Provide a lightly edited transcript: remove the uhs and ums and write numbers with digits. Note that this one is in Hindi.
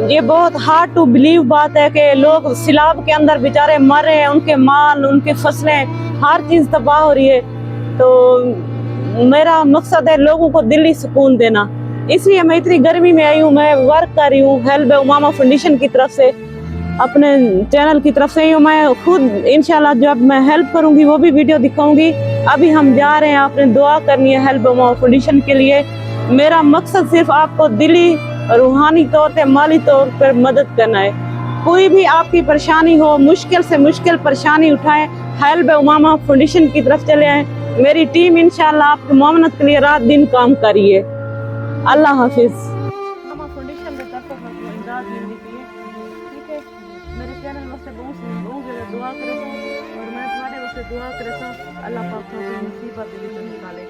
ये बहुत हार्ड टू बिलीव बात है कि लोग सैलाब के अंदर बेचारे मर रहे हैं, उनके माल, उनकी फसलें, हर चीज तबाह हो रही है। तो मेरा मकसद है लोगों को दिली सुकून देना, इसलिए मैं इतनी गर्मी में आई हूँ। मैं वर्क कर रही हूँ हेल्प उमामा फाउंडेशन की तरफ से, अपने चैनल की तरफ से ही हूँ। मैं खुद इंशाल्लाह जब मैं हेल्प करूँगी वो भी वीडियो दिखाऊंगी। अभी हम जा रहे हैं, आपने दुआ करनी है हेल्प उमामा फाउंडेशन के लिए। मेरा मकसद सिर्फ आपको दिली रूहानी तौर पे, माली तौर पर मदद करना है। कोई भी आपकी परेशानी हो, मुश्किल से मुश्किल परेशानी उठाएं, हेल्प उमामा फाउंडेशन की तरफ चले आए। मेरी टीम इंशाल्लाह आपकी मामनत के लिए रात दिन काम करिए। अल्लाह हाफिज। उमामा फाउंडेशन की तरफ से इमदाद मिलने के लिए, ठीक है, मेरे चैनल वास्ते बहुत ज़्यादा दुआ करो और मैं तुम्हारे वास्ते दुआ करे अल्लाह पाक को मुसीबत से निकाले।